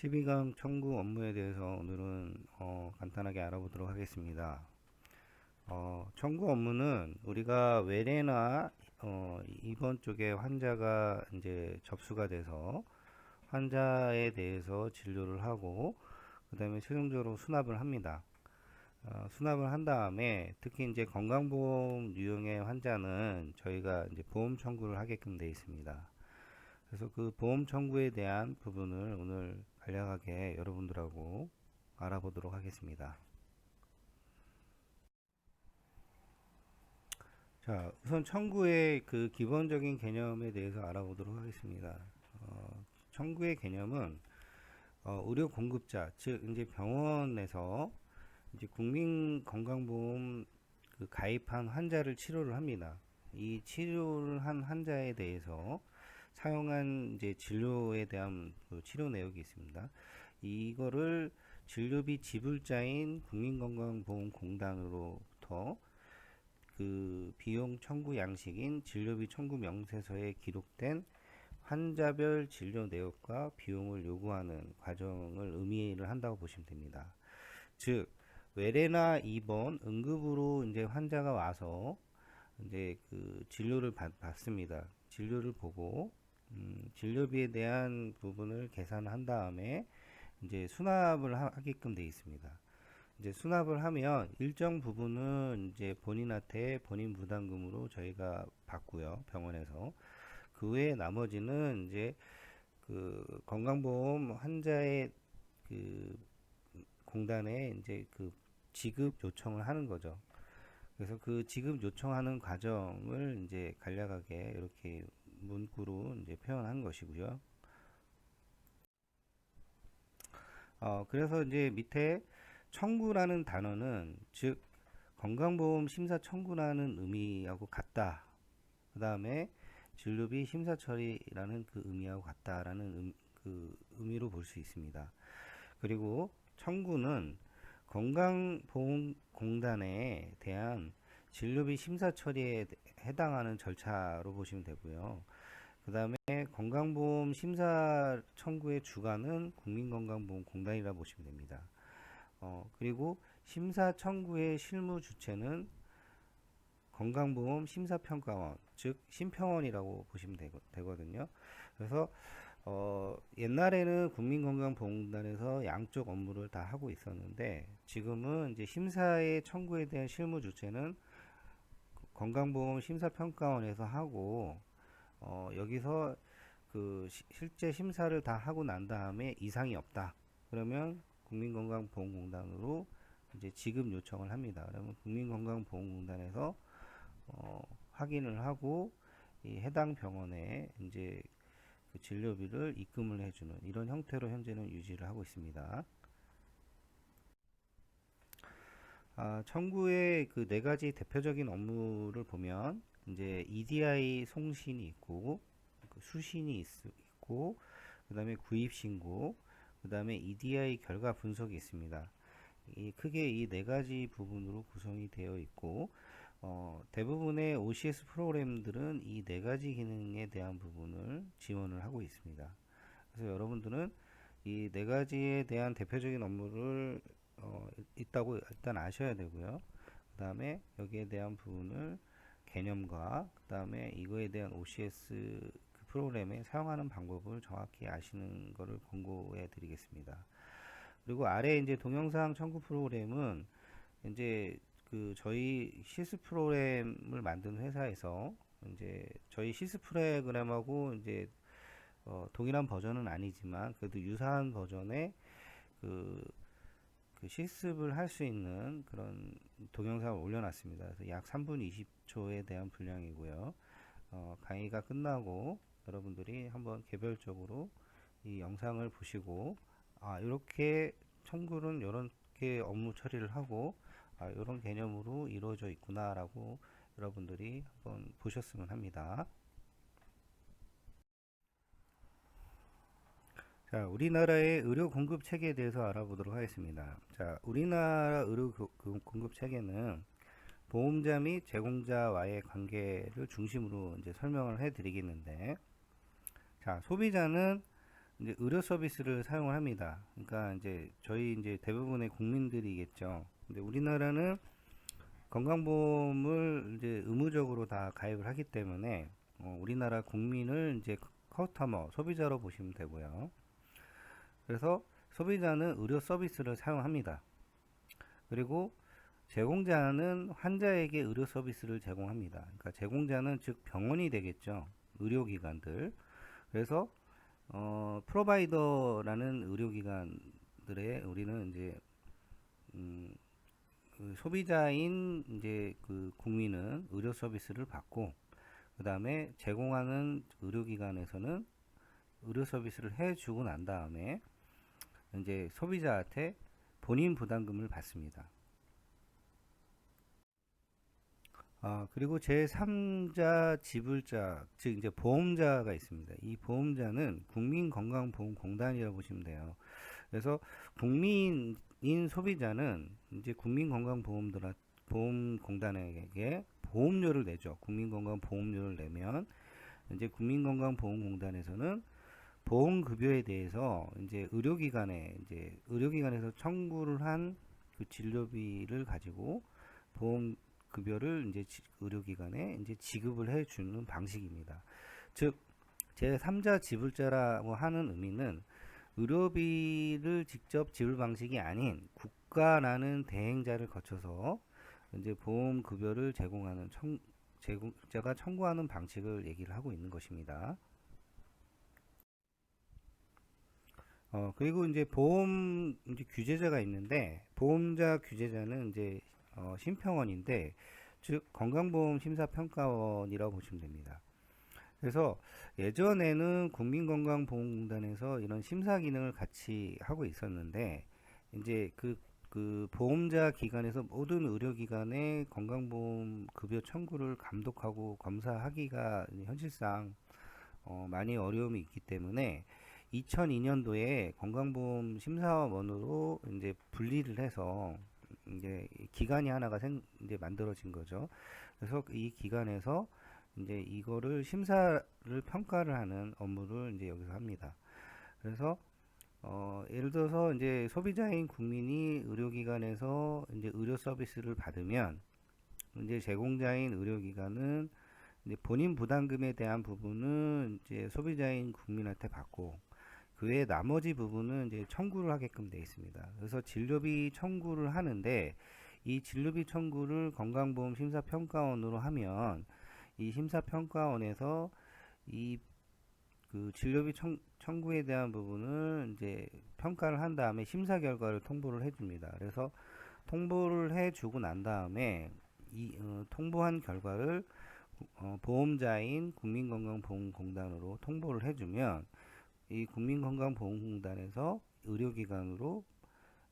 12강 청구 업무에 대해서 오늘은 간단하게 알아보도록 하겠습니다. 청구 업무는 우리가 외래나 입원 쪽에 환자가 이제 접수가 돼서 환자에 대해서 진료를 하고 그 다음에 최종적으로 수납을 합니다. 수납을 한 다음에 특히 이제 건강보험 유형의 환자는 저희가 이제 보험 청구를 하게끔 되어 있습니다. 그래서 그 보험 청구에 대한 부분을 오늘 간략하게 여러분들하고 알아보도록 하겠습니다. 자, 우선 청구의 그 기본적인 개념에 대해서 알아보도록 하겠습니다. 청구의 개념은 의료 공급자, 즉 이제 병원에서 이제 국민건강보험 그 가입한 환자를 치료를 합니다. 이 치료를 한 환자에 대해서 사용한 이제 진료에 대한 그 치료 내역이 있습니다. 이거를 진료비 지불자인 국민건강보험공단으로부터 그 비용 청구 양식인 진료비 청구 명세서에 기록된 환자별 진료 내역과 비용을 요구하는 과정을 의미를 한다고 보시면 됩니다. 즉 외래나 입원, 응급으로 이제 환자가 와서 이제 그 진료를 받습니다. 진료를 보고 진료비에 대한 부분을 계산한 다음에 이제 수납을 하게끔 되어 있습니다. 이제 수납을 하면 일정 부분은 이제 본인한테 본인 부담금으로 저희가 받고요, 병원에서. 그 외에 나머지는 이제 그 건강보험 환자의 그 공단에 이제 그 지급 요청을 하는 거죠. 그래서 그 지급 요청하는 과정을 이제 간략하게 이렇게 문구로 이제 표현한 것이고요. 그래서 이제 밑에 청구라는 단어는 즉 건강보험 심사 청구라는 의미하고 같다. 그 다음에 진료비 심사 처리라는 그 의미하고 같다라는 그 의미로 볼 수 있습니다. 그리고 청구는 건강보험공단에 대한 진료비 심사 처리에 해당하는 절차로 보시면 되고요. 그 다음에 건강보험 심사 청구의 주관은 국민건강보험공단이라 보시면 됩니다. 그리고 심사 청구의 실무 주체는 건강보험 심사평가원, 즉 심평원이라고 보시면 되거든요. 그래서 옛날에는 국민건강보험공단에서 양쪽 업무를 다 하고 있었는데 지금은 이제 심사의 청구에 대한 실무 주체는 건강보험 심사평가원에서 하고 여기서 그 실제 심사를 다 하고 난 다음에 이상이 없다. 그러면 국민건강보험공단으로 이제 지급 요청을 합니다. 그러면 국민건강보험공단에서 확인을 하고 이 해당 병원에 이제 그 진료비를 입금을 해주는 이런 형태로 현재는 유지를 하고 있습니다. 청구의 그 네 가지 대표적인 업무를 보면 이제 EDI 송신이 있고 그 수신이 있고 그 다음에 구입 신고 그 다음에 EDI 결과 분석이 있습니다. 크게 이 네 가지 부분으로 구성이 되어 있고 대부분의 OCS 프로그램들은 이 네 가지 기능에 대한 부분을 지원을 하고 있습니다. 그래서 여러분들은 이 네 가지에 대한 대표적인 업무를 있다고 일단 아셔야 되고요. 그 다음에 여기에 대한 부분을 개념과 그 다음에 이거에 대한 OCS 그 프로그램에 사용하는 방법을 정확히 아시는 것을 권고해 드리겠습니다. 그리고 아래 이제 동영상 청구 프로그램은 이제 그 저희 시스 프로그램을 만든 회사에서 이제 저희 시스 프로그램하고 이제 동일한 버전은 아니지만 그래도 유사한 버전의 그 실습을 할 수 있는 그런 동영상을 올려놨습니다. 그래서 약 3분 20초에 대한 분량이고요. 강의가 끝나고 여러분들이 한번 개별적으로 이 영상을 보시고 이렇게 청구는 이렇게 업무 처리를 하고 이런 개념으로 이루어져 있구나 라고 여러분들이 한번 보셨으면 합니다. 자, 우리나라의 의료 공급 체계에 대해서 알아보도록 하겠습니다. 자, 우리나라 의료 공급 체계는 보험자 및 제공자와의 관계를 중심으로 이제 설명을 해 드리겠는데, 자, 소비자는 이제 의료 서비스를 사용을 합니다. 그러니까 이제 저희 이제 대부분의 국민들이겠죠. 근데 우리나라는 건강보험을 이제 의무적으로 다 가입을 하기 때문에 우리나라 국민을 이제 커스터머, 소비자로 보시면 되고요. 그래서 소비자는 의료 서비스를 사용합니다. 그리고 제공자는 환자에게 의료 서비스를 제공합니다. 그러니까 제공자는 즉 병원이 되겠죠. 의료기관들. 그래서 프로바이더라는 의료기관들의 우리는 이제 그 소비자인 이제 그 국민은 의료 서비스를 받고 그 다음에 제공하는 의료기관에서는 의료 서비스를 해주고 난 다음에 이제 소비자한테 본인 부담금을 받습니다. 그리고 제3자 지불자, 즉 이제 보험자가 있습니다. 이 보험자는 국민건강보험공단이라고 보시면 돼요. 그래서 국민인 소비자는 이제 국민건강보험공단에게 보험료를 내죠. 국민건강보험료를 내면 이제 국민건강보험공단에서는 보험급여에 대해서 이제 의료기관에서 청구를 한 그 진료비를 가지고 보험급여를 이제 의료기관에 이제 지급을 해주는 방식입니다. 즉 제3자 지불자라고 하는 의미는 의료비를 직접 지불 방식이 아닌 국가라는 대행자를 거쳐서 이제 보험급여를 제공자가 청구하는 방식을 얘기를 하고 있는 것입니다. 그리고 이제 보험 이제 규제자가 있는데 보험자 규제자는 이제 심평원인데 즉 건강보험 심사평가원이라고 보시면 됩니다. 그래서 예전에는 국민건강보험공단에서 이런 심사 기능을 같이 하고 있었는데 이제 그 보험자 기관에서 모든 의료기관의 건강보험 급여 청구를 감독하고 검사하기가 현실상 많이 어려움이 있기 때문에 2002년도에 건강보험 심사원으로 이제 분리를 해서 이제 기관이 하나가 이제 만들어진 거죠. 그래서 이 기관에서 이제 이거를 심사를 평가를 하는 업무를 이제 여기서 합니다. 그래서 예를 들어서 이제 소비자인 국민이 의료기관에서 이제 의료 서비스를 받으면 이제 제공자인 의료기관은 이제 본인 부담금에 대한 부분은 이제 소비자인 국민한테 받고 그 외에 나머지 부분은 이제 청구를 하게끔 되어 있습니다. 그래서 진료비 청구를 하는데 이 진료비 청구를 건강보험 심사평가원으로 하면 이 심사평가원에서 이 그 진료비 청구에 대한 부분을 이제 평가를 한 다음에 심사 결과를 통보를 해줍니다. 그래서 통보를 해주고 난 다음에 이 통보한 결과를 보험자인 국민건강보험공단으로 통보를 해주면 이 국민건강보험공단에서 의료기관으로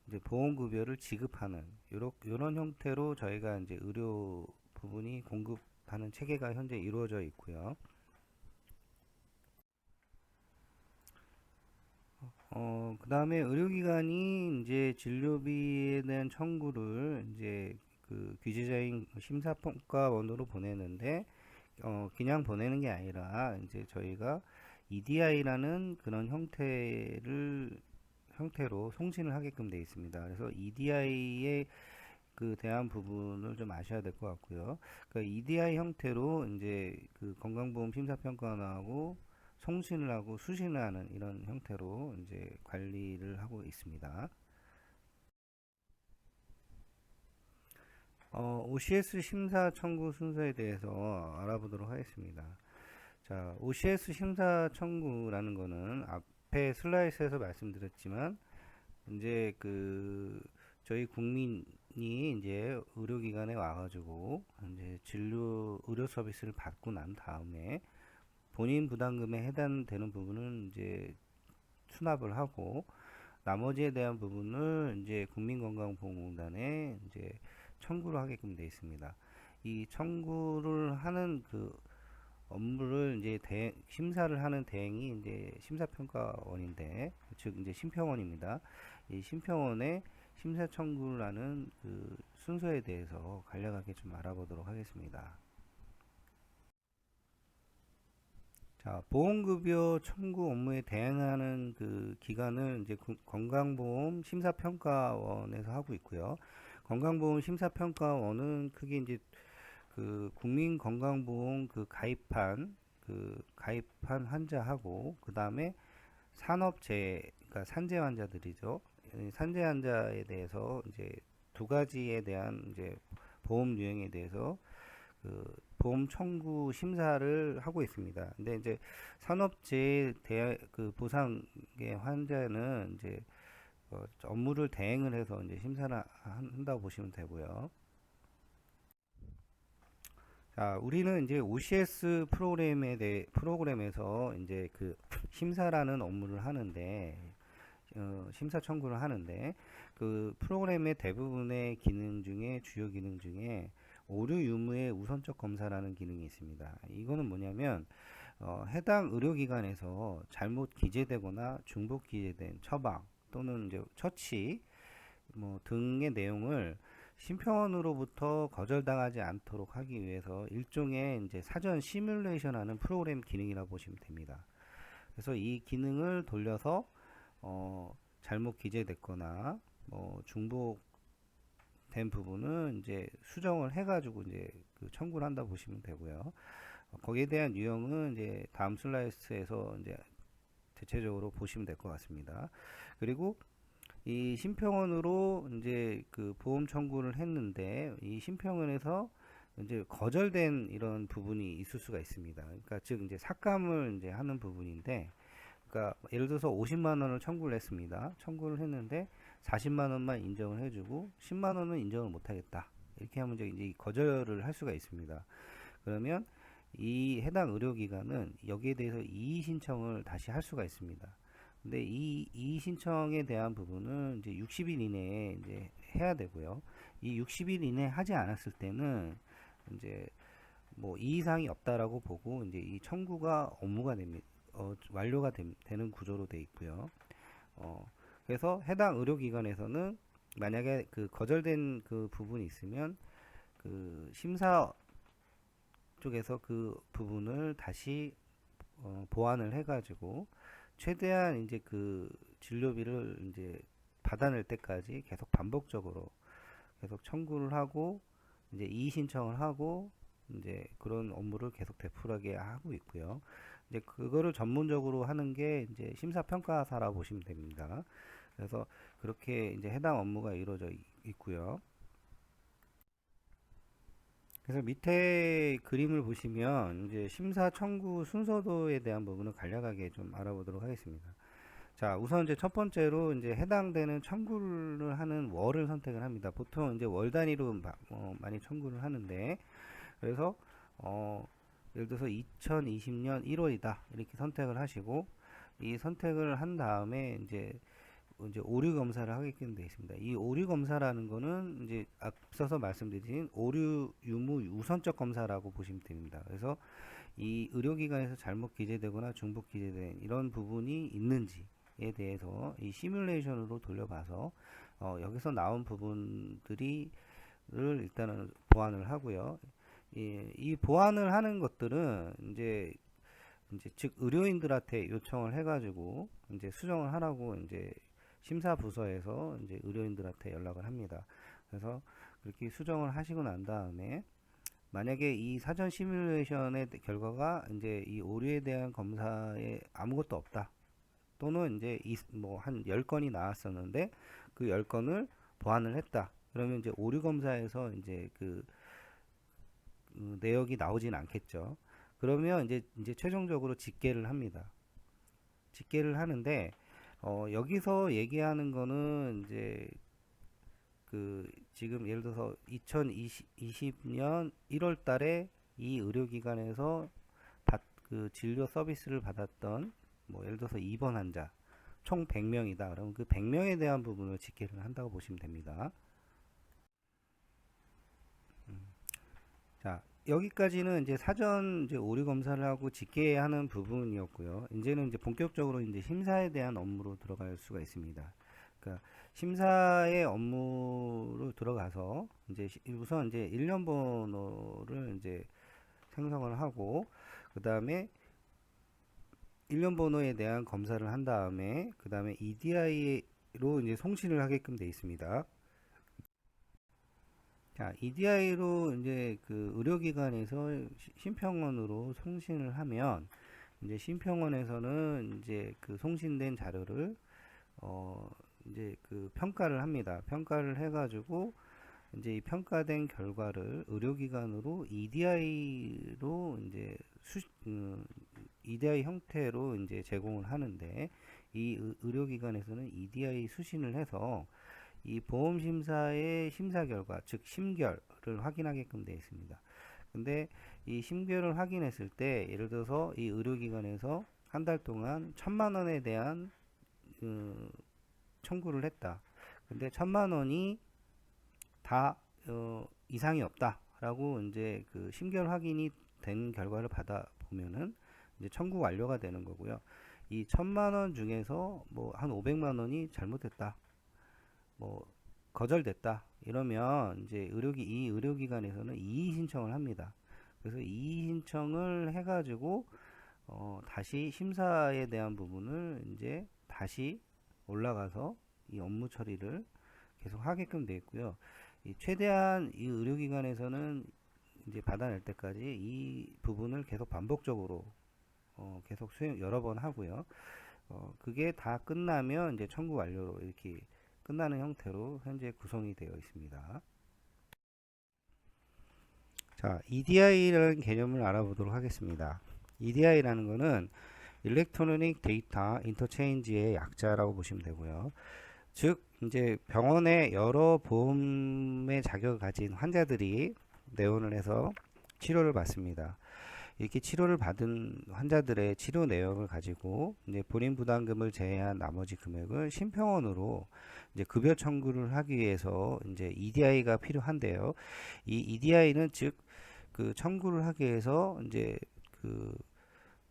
이제 보험급여를 지급하는 요런 형태로 저희가 이제 의료 부분이 공급하는 체계가 현재 이루어져 있고요. 그 다음에 의료기관이 이제 진료비에 대한 청구를 이제 그 규제자인 심사평가원으로 보내는데, 그냥 보내는 게 아니라 이제 저희가 EDI라는 그런 형태로 송신을 하게끔 되어 있습니다. 그래서 EDI에 그 대한 부분을 좀 아셔야 될 것 같고요. 그러니까 EDI 형태로 이제 그 건강보험 심사평가원하고 송신을 하고 수신을 하는 이런 형태로 이제 관리를 하고 있습니다. OCS 심사 청구 순서에 대해서 알아보도록 하겠습니다. 자, OCS 심사 청구라는 거는 앞에 슬라이드에서 말씀드렸지만 이제 그 저희 국민이 이제 의료기관에 와가지고 이제 의료 서비스를 받고 난 다음에 본인 부담금에 해당되는 부분은 이제 수납을 하고 나머지에 대한 부분을 이제 국민건강보험공단에 이제 청구를 하게끔 되어 있습니다. 이 청구를 하는 그 업무를 이제 심사를 하는 대행이 이제 심사평가원인데, 즉 이제 심평원입니다. 이 심평원의 심사 청구를 하는 그 순서에 대해서 간략하게 좀 알아보도록 하겠습니다. 자, 보험급여 청구 업무에 대행하는 그 기관은 이제 건강보험 심사평가원에서 하고 있고요. 건강보험 심사평가원은 크게 이제 그 국민건강보험 가입한 환자하고 그 다음에 산업재해, 그러니까 산재 환자들이죠. 이 산재 환자에 대해서 이제 두 가지에 대한 이제 보험 유형에 대해서 그 보험 청구 심사를 하고 있습니다. 근데 이제 산업재해 그 보상의 환자는 이제 업무를 대행을 해서 이제 심사를 한다고 보시면 되고요. 자, 우리는 이제 OCS 프로그램에서 이제 그 심사라는 업무를 하는데, 심사 청구를 하는데, 그 프로그램의 대부분의 기능 중에, 주요 기능 중에 오류 유무의 우선적 검사라는 기능이 있습니다. 이거는 뭐냐면, 해당 의료기관에서 잘못 기재되거나 중복 기재된 처방 또는 이제 처치 뭐 등의 내용을 심평원으로부터 거절당하지 않도록 하기 위해서 일종의 이제 사전 시뮬레이션하는 프로그램 기능이라고 보시면 됩니다. 그래서 이 기능을 돌려서 잘못 기재됐거나 뭐 중복된 부분은 이제 수정을 해가지고 이제 그 청구를 한다 보시면 되고요. 거기에 대한 유형은 이제 다음 슬라이드에서 이제 대체적으로 보시면 될 것 같습니다. 그리고 이 심평원으로 이제 그 보험 청구를 했는데 이 심평원에서 이제 거절된 이런 부분이 있을 수가 있습니다. 그러니까 즉 이제 삭감을 이제 하는 부분인데, 그러니까 예를 들어서 50만 원을 청구를 했습니다. 청구를 했는데 40만 원만 인정을 해주고 10만 원은 인정을 못하겠다. 이렇게 하면 이제 거절을 할 수가 있습니다. 그러면 이 해당 의료기관은 여기에 대해서 이의 신청을 다시 할 수가 있습니다. 근데 이 이의 신청에 대한 부분은 이제 60일 이내에 이제 해야 되고요. 이 60일 이내에 하지 않았을 때는 이제 뭐 이의사항이 없다라고 보고 이제 이 청구가 업무가 됩니다. 완료가 되는 구조로 되어 있고요. 그래서 해당 의료기관에서는 만약에 그 거절된 그 부분이 있으면 그 심사 쪽에서 그 부분을 다시 보완을 해가지고 최대한 이제 그 진료비를 이제 받아낼 때까지 계속 반복적으로 계속 청구를 하고 이제 이의 신청을 하고 이제 그런 업무를 계속 되풀이하게 하고 있고요. 이제 그거를 전문적으로 하는 게 이제 심사평가사라고 보시면 됩니다. 그래서 그렇게 이제 해당 업무가 이루어져 있고요. 그래서 밑에 그림을 보시면 이제 심사 청구 순서도에 대한 부분을 간략하게 좀 알아보도록 하겠습니다. 자, 우선 이제 첫 번째로 이제 해당되는 청구를 하는 월을 선택을 합니다. 보통 이제 월 단위로 많이 청구를 하는데, 그래서 예를 들어서 2020년 1월이다 이렇게 선택을 하시고, 이 선택을 한 다음에 이제 오류 검사를 하게끔 되어 있습니다. 이 오류 검사라는 거는 이제 앞서서 말씀드린 오류 유무 우선적 검사라고 보시면 됩니다. 그래서 이 의료기관에서 잘못 기재되거나 중복 기재된 이런 부분이 있는지에 대해서 이 시뮬레이션으로 돌려봐서 여기서 나온 부분들이 를 일단은 보완을 하고요. 이 보완을 하는 것들은 이제 즉 의료인들한테 요청을 해가지고 이제 수정을 하라고 이제 심사 부서에서 이제 의료인들한테 연락을 합니다. 그래서 그렇게 수정을 하시고 난 다음에 만약에 이 사전 시뮬레이션의 결과가 이제 이 오류에 대한 검사에 아무것도 없다. 또는 이제 뭐 한 10건이 나왔었는데 그 10건을 보완을 했다. 그러면 이제 오류 검사에서 이제 그 내역이 나오진 않겠죠. 그러면 이제 최종적으로 집계를 합니다. 집계를 하는데 여기서 얘기하는 거는 이제 그 지금 예를 들어서 2020년 1월 달에 이 의료기관에서 그 진료 서비스를 받았던 뭐 예를 들어서 입원 환자 총 100명이다. 그러면 그 100명에 대한 부분을 집계를 한다고 보시면 됩니다. 자, 여기까지는 이제 사전 이제 오류 검사를 하고 집계하는 부분이었고요. 이제는 이제 본격적으로 이제 심사에 대한 업무로 들어갈 수가 있습니다. 그러니까 심사의 업무로 들어가서 이제 우선 이제 일련 번호를 이제 생성을 하고 그 다음에 일련 번호에 대한 검사를 한 다음에 그 다음에 EDI로 이제 송신을 하게끔 되어 있습니다. 자, EDI로 이제 그 의료기관에서 심평원으로 송신을 하면 이제 심평원에서는 이제 그 송신된 자료를 어 이제 그 평가를 합니다. 평가를 해가지고 이제 이 평가된 결과를 의료기관으로 EDI로 이제 EDI 형태로 이제 제공을 하는데 이 의료기관에서는 EDI 수신을 해서 이 보험심사의 심사 결과, 즉 심결을 확인하게끔 되어 있습니다. 근데 이 심결을 확인했을 때 예를 들어서 이 의료기관에서 한 달 동안 1,000만 원에 대한 청구를 했다. 근데 1,000만 원이 다 이상이 없다라고 이제 그 심결 확인이 된 결과를 받아 보면은 이제 청구 완료가 되는 거고요. 이 1,000만 원 중에서 뭐 한 500만 원이 잘못됐다, 뭐 거절됐다 이러면 이제 이 의료기관에서는 이의 신청을 합니다. 그래서 이의 신청을 해가지고 다시 심사에 대한 부분을 이제 다시 올라가서 이 업무 처리를 계속 하게끔 되어 있고요. 최대한 이 의료기관에서는 이제 받아낼 때까지 이 부분을 계속 반복적으로 계속 수행 여러 번 하고요. 그게 다 끝나면 이제 청구 완료로 이렇게 끝나는 형태로 현재 구성이 되어 있습니다. 자, EDI라는 개념을 알아보도록 하겠습니다. EDI라는 것은 일렉트로닉 데이터 인터체인지의 약자라고 보시면 되고요. 즉 이제 병원에 여러 보험의 자격을 가진 환자들이 내원을 해서 치료를 받습니다. 이렇게 치료를 받은 환자들의 치료 내역을 가지고 이제 본인 부담금을 제외한 나머지 금액을 심평원으로 이제 급여 청구를 하기 위해서 이제 EDI가 필요한데요. 이 EDI는 즉 그 청구를 하기 위해서 이제 그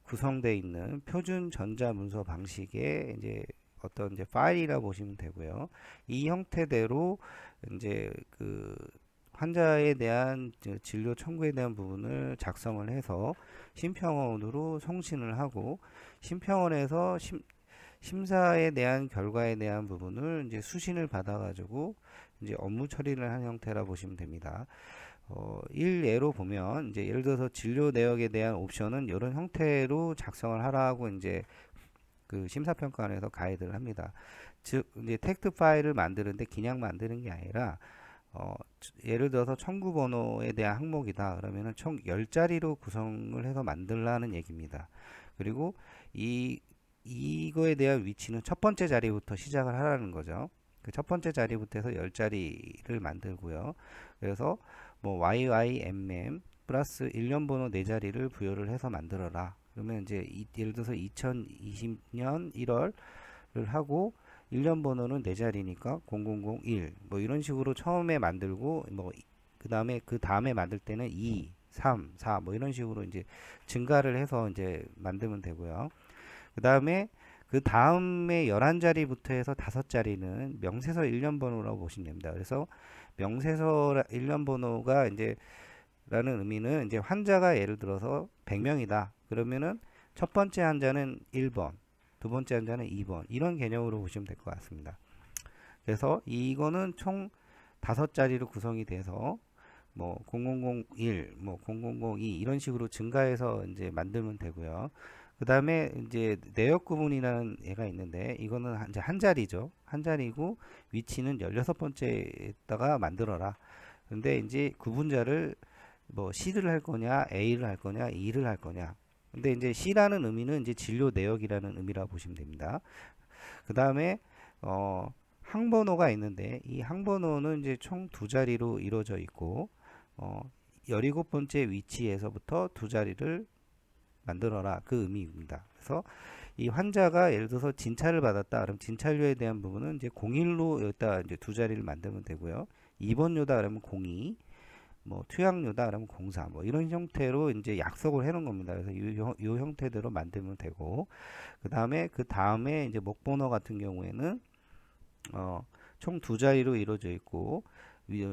구성되어 있는 표준 전자문서 방식의 이제 어떤 이제 파일이라 보시면 되고요. 이 형태대로 이제 그 환자에 대한 진료 청구에 대한 부분을 작성을 해서 심평원으로 송신을 하고 심평원에서 심사에 대한 결과에 대한 부분을 이제 수신을 받아가지고 이제 업무 처리를 한 형태라 보시면 됩니다. 일례로 보면 이제 예를 들어서 진료 내역에 대한 옵션은 이런 형태로 작성을 하라고 이제 그 심사평가원에서 가이드를 합니다. 즉 이제 텍스트 파일을 만드는데 그냥 만드는 게 아니라 예를 들어서 청구 번호에 대한 항목이다 그러면은 총 10자리로 구성을 해서 만들라는 얘기입니다. 그리고 이거에 대한 위치는 첫 번째 자리부터 시작을 하라는 거죠. 그 첫 번째 자리부터 해서 10자리를 만들고요. 그래서 뭐 YYMM 플러스 일련 번호 4자리를 부여를 해서 만들어라. 그러면 이제 예를 들어서 2020년 1월을 하고 일련 번호는 4자리니까 0001 뭐 이런 식으로 처음에 만들고 뭐 그 다음에 만들 때는 2, 3, 4 뭐 이런 식으로 이제 증가를 해서 이제 만들면 되고요. 그 다음에 11자리부터 해서 5자리는 명세서 일련 번호라고 보시면 됩니다. 그래서 명세서 일련 번호가 이제 라는 의미는 이제 환자가 예를 들어서 100명이다. 그러면은 첫 번째 환자는 1번, 두 번째 환자는 2번 이런 개념으로 보시면 될 것 같습니다. 그래서 이거는 총 5자리로 구성이 돼서 뭐 0001, 뭐 0002 이런 식으로 증가해서 이제 만들면 되고요. 그 다음에 이제 내역 구분이라는 애가 있는데 이거는 이제 한 자리죠. 한 자리고 위치는 16번째에다가 만들어라. 근데 이제 구분자를 뭐 C를 할 거냐, A를 할 거냐, E를 할 거냐. 근데 이제 C라는 의미는 이제 진료 내역이라는 의미라고 보시면 됩니다. 그 다음에 항번호가 있는데 이 항번호는 이제 총 2자리로 이루어져 있고 17번째 위치에서부터 2자리를 만들어라 그 의미입니다. 그래서 이 환자가 예를 들어서 진찰을 받았다 그럼 진찰료에 대한 부분은 이제 01로 여기다 이제 2자리를 만들면 되고요. 입원료다 그러면 02, 뭐 투약료다 그러면 04, 뭐 이런 형태로 이제 약속을 해놓은 겁니다. 그래서 이 형태대로 만들면 되고 그 다음에 이제 목번호 같은 경우에는 총 2자리로 이루어져 있고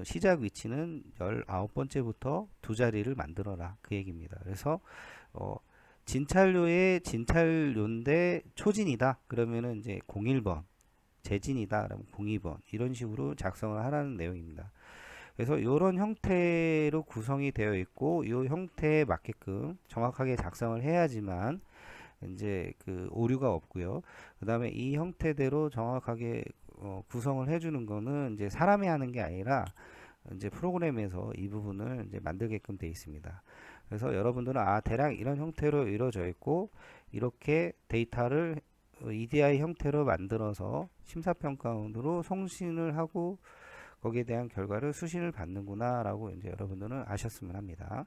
시작 위치는 19번째부터 2자리를 만들어라 그 얘기입니다. 그래서 진찰료의 진찰료인데 초진이다. 그러면은 이제 01번, 재진이다. 그러면 02번 이런 식으로 작성을 하라는 내용입니다. 그래서 이런 형태로 구성이 되어 있고 이 형태에 맞게끔 정확하게 작성을 해야지만 이제 그 오류가 없고요. 그 다음에 이 형태대로 정확하게 구성을 해주는 거는 이제 사람이 하는 게 아니라 이제 프로그램에서 이 부분을 이제 만들게끔 되어 있습니다. 그래서 여러분들은 대략 이런 형태로 이루어져 있고 이렇게 데이터를 EDI 형태로 만들어서 심사평가원으로送신을 하고 거기에 대한 결과를 수신을 받는구나 라고 이제 여러분들은 아셨으면 합니다.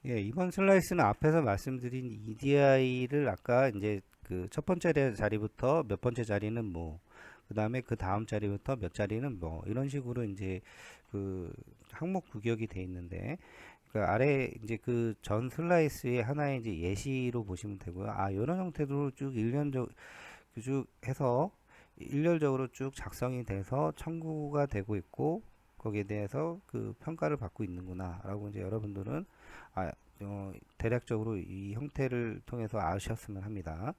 예, 이번 슬라이스는 앞에서 말씀드린 EDI를 아까 이제 그 첫 번째 자리부터 몇 번째 자리는 뭐, 그 다음에 그 다음 자리부터 몇 자리는 뭐, 이런 식으로 이제 그 항목 구격이 돼 있는데, 그 아래 이제 그 전 슬라이스의 하나의 이제 예시로 보시면 되고요. 이런 형태로 쭉 쭉 해서 일렬적으로 쭉 작성이 돼서 청구가 되고 있고, 거기에 대해서 그 평가를 받고 있는구나 라고 이제 여러분들은 아, 대략적으로 이 형태를 통해서 아셨으면 합니다.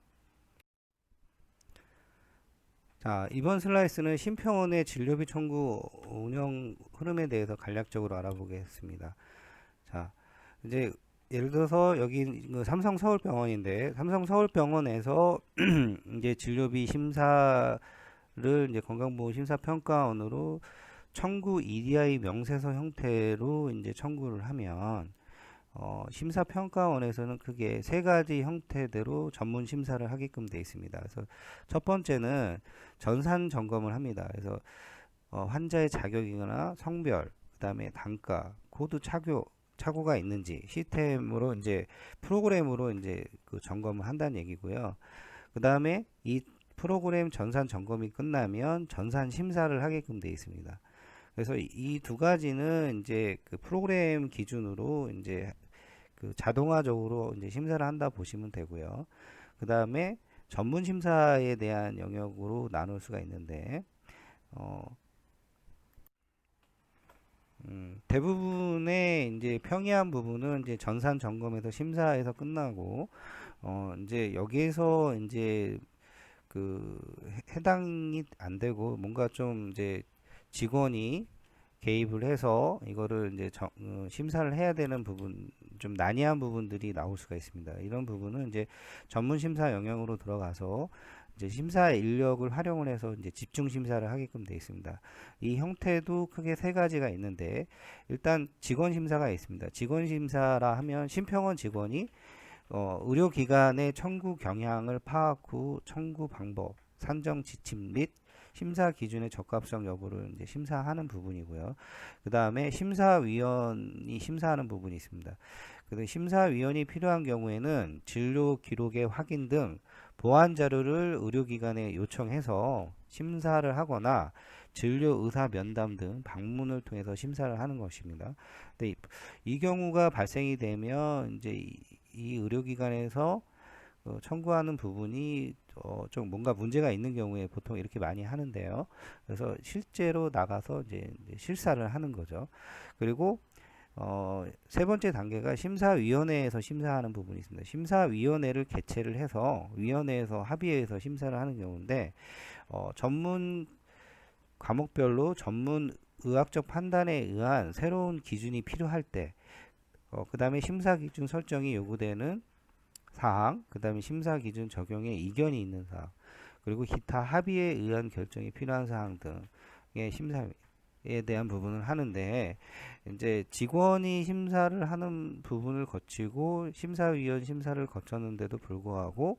자, 이번 슬라이스는 심평원의 진료비 청구 운영 흐름에 대해서 간략적으로 알아보겠습니다. 자, 이제 예를 들어서 여기 그 삼성 서울병원인데 삼성 서울병원에서 이제 진료비 심사를 이제 건강보험 심사평가원으로 청구 EDI 명세서 형태로 이제 청구를 하면 심사평가원에서는 크게 세 가지 형태대로 전문 심사를 하게끔 되어 있습니다. 그래서 첫 번째는 전산 점검을 합니다. 그래서 환자의 자격이거나 성별, 그다음에 단가, 코드 착오가 있는지 시스템으로 이제 프로그램으로 이제 그 점검을 한다는 얘기고요. 그다음에 이 프로그램 전산 점검이 끝나면 전산 심사를 하게끔 되어 있습니다. 그래서 이 두 가지는 이제 그 프로그램 기준으로 이제 그 자동화적으로 이제 심사를 한다 보시면 되고요. 그 다음에 전문 심사에 대한 영역으로 나눌 수가 있는데, 어, 대부분의 이제 평이한 부분은 이제 전산 점검에서 심사에서 끝나고, 이제 여기에서 이제 그 해당이 안 되고 뭔가 좀 이제 직원이 개입을 해서 이거를 이제 심사를 해야 되는 부분, 좀 난이한 부분들이 나올 수가 있습니다. 이런 부분은 이제 전문 심사 영역으로 들어가서 이제 심사 인력을 활용을 해서 이제 집중 심사를 하게끔 되어 있습니다. 이 형태도 크게 세 가지가 있는데, 일단 직원 심사가 있습니다. 직원 심사라 하면 심평원 직원이 의료기관의 청구 경향을 파악 후 청구 방법, 산정 지침 및 심사 기준의 적합성 여부를 이제 심사하는 부분이고요. 그 다음에 심사위원이 심사하는 부분이 있습니다. 그래서 심사위원이 필요한 경우에는 진료 기록의 확인 등 보완 자료를 의료기관에 요청해서 심사를 하거나 진료 의사 면담 등 방문을 통해서 심사를 하는 것입니다. 근데 이 경우가 발생이 되면 이제 이 의료기관에서 청구하는 부분이 좀 뭔가 문제가 있는 경우에 보통 이렇게 많이 하는데요. 그래서 실제로 나가서 이제 실사를 하는 거죠. 그리고 세 번째 단계가 심사위원회에서 심사하는 부분이 있습니다. 심사위원회를 개최를 해서 위원회에서 합의해서 심사를 하는 경우인데 전문 과목별로 전문 의학적 판단에 의한 새로운 기준이 필요할 때, 그 다음에 심사 기준 설정이 요구되는 사항, 그 다음에 심사 기준 적용에 이견이 있는 사항, 그리고 기타 합의에 의한 결정이 필요한 사항 등의 심사에 대한 부분을 하는데, 이제 직원이 심사를 하는 부분을 거치고 심사위원 심사를 거쳤는데도 불구하고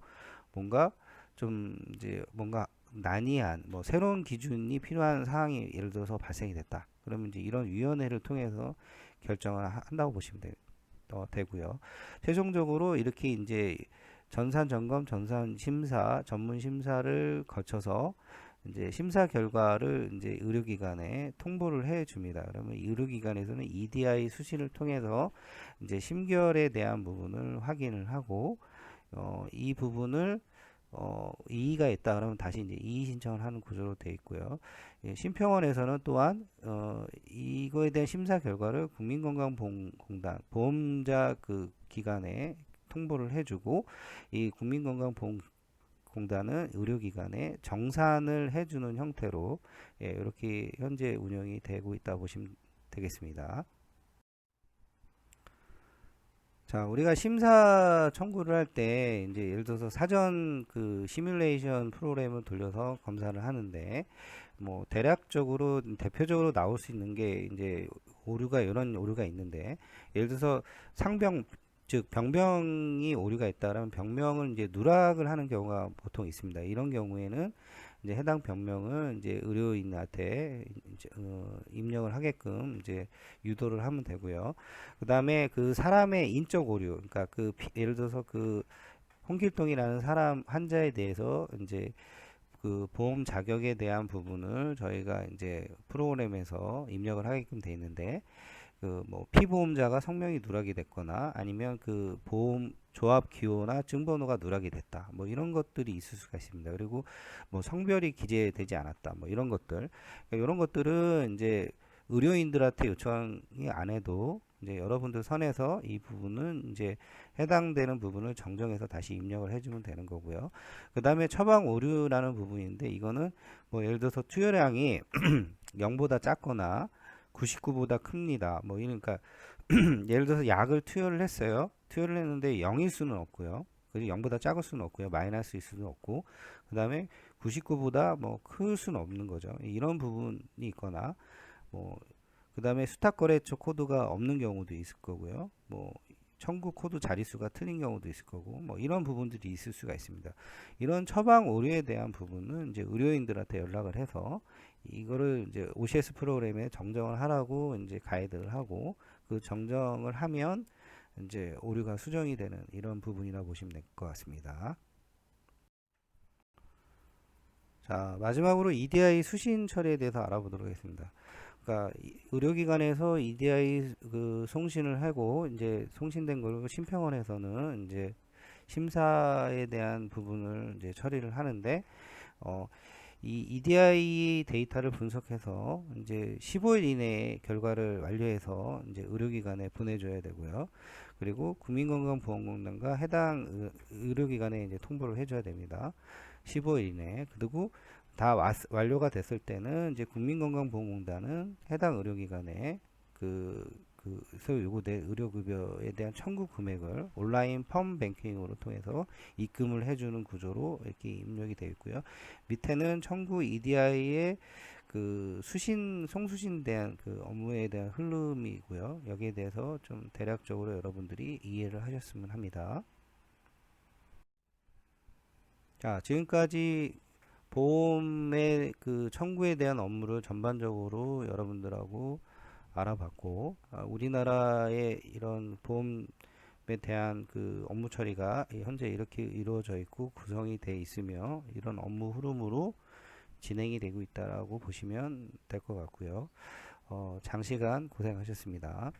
뭔가 좀 이제 뭔가 난이한 뭐 새로운 기준이 필요한 사항이 예를 들어서 발생이 됐다. 그러면 이제 이런 위원회를 통해서 결정을 한다고 보시면 되고요. 최종적으로 이렇게 이제 전산 점검, 전산 심사, 전문 심사를 거쳐서 이제 심사 결과를 이제 의료기관에 통보를 해 줍니다. 그러면 의료기관에서는 EDI 수신을 통해서 이제 심결에 대한 부분을 확인을 하고 이 부분을 이의가 있다 그러면 다시 이제 이의 신청을 하는 구조로 되어 있고요. 예, 심평원에서는 또한 이거에 대한 심사 결과를 국민건강보험공단 보험자 그 기관에 통보를 해주고, 이 국민건강보험공단은 의료기관에 정산을 해주는 형태로 이렇게 현재 운영이 되고 있다 보시면 되겠습니다. 자, 우리가 심사 청구를 할 때 이제 예를 들어서 사전 그 시뮬레이션 프로그램을 돌려서 검사를 하는데, 뭐 대략적으로 대표적으로 나올 수 있는 게 이제 오류가, 이런 오류가 있는데, 예를 들어서 상병, 즉 병명이 오류가 있다라면 병명을 이제 누락을 하는 경우가 보통 있습니다. 이런 경우에는 이제 해당 병명을 이제 의료인한테 이제 입력을 하게끔 이제 유도를 하면 되고요. 그 다음에 그 사람의 인적 오류, 그러니까 예를 들어서 그 홍길동이라는 사람 환자에 대해서 이제 그 보험 자격에 대한 부분을 저희가 이제 프로그램에서 입력을 하게끔 돼 있는데, 그 뭐 피보험자가 성명이 누락이 됐거나 아니면 그 보험 조합 기호나 증번호가 누락이 됐다, 뭐 이런 것들이 있을 수가 있습니다. 그리고 뭐 성별이 기재되지 않았다, 뭐 이런 것들, 그러니까 이런 것들은 이제 의료인들한테 요청이 안 해도 이제 여러분들 선에서 이 부분은 이제 해당되는 부분을 정정해서 다시 입력을 해주면 되는 거고요. 그 다음에 처방 오류라는 부분인데, 이거는 뭐 예를 들어서 투여량이 0보다 작거나 99보다 큽니다. 뭐 이러니까 예를 들어서 약을 투여를 했어요. 투여를 했는데 0일 수는 없고요. 그리고 0보다 작을 수는 없고요. 마이너스일 수는 없고, 그 다음에 99보다 뭐 클 수는 없는 거죠. 이런 부분이 있거나, 뭐 그 다음에 수탁거래처 코드가 없는 경우도 있을 거고요. 뭐 청구 코드 자릿수가 틀린 경우도 있을 거고, 뭐 이런 부분들이 있을 수가 있습니다. 이런 처방 오류에 대한 부분은 이제 의료인들한테 연락을 해서 이거를 이제 OCS 프로그램에 정정을 하라고 이제 가이드를 하고, 그 정정을 하면 이제 오류가 수정이 되는 이런 부분이라 보시면 될 것 같습니다. 자, 마지막으로 EDI 수신 처리에 대해서 알아보도록 하겠습니다. 그러니까 의료기관에서 EDI 그 송신을 하고 이제 송신된 걸 심평원에서는 이제 심사에 대한 부분을 이제 처리를 하는데, 이 EDI 데이터를 분석해서 이제 15일 이내에 결과를 완료해서 이제 의료기관에 보내줘야 되고요. 그리고 국민건강보험공단과 해당 의료기관에 이제 통보를 해줘야 됩니다. 15일 이내. 그리고 다 완료가 됐을 때는 이제 국민건강보험공단은 해당 의료기관에 그서 요구될 의료급여에 대한 청구 금액을 온라인 펌 뱅킹으로 통해서 입금을 해주는 구조로 이렇게 입력이 되어 있고요. 밑에는 청구 EDI의 그 송수신 대한 그 업무에 대한 흐름이고요. 여기에 대해서 좀 대략적으로 여러분들이 이해를 하셨으면 합니다. 자, 지금까지 보험의 그 청구에 대한 업무를 전반적으로 여러분들하고 알아봤고, 우리나라의 이런 보험에 대한 그 업무 처리가 현재 이렇게 이루어져 있고 구성이 돼 있으며, 이런 업무 흐름으로 진행이 되고 있다라고 보시면 될 것 같고요. 장시간 고생하셨습니다.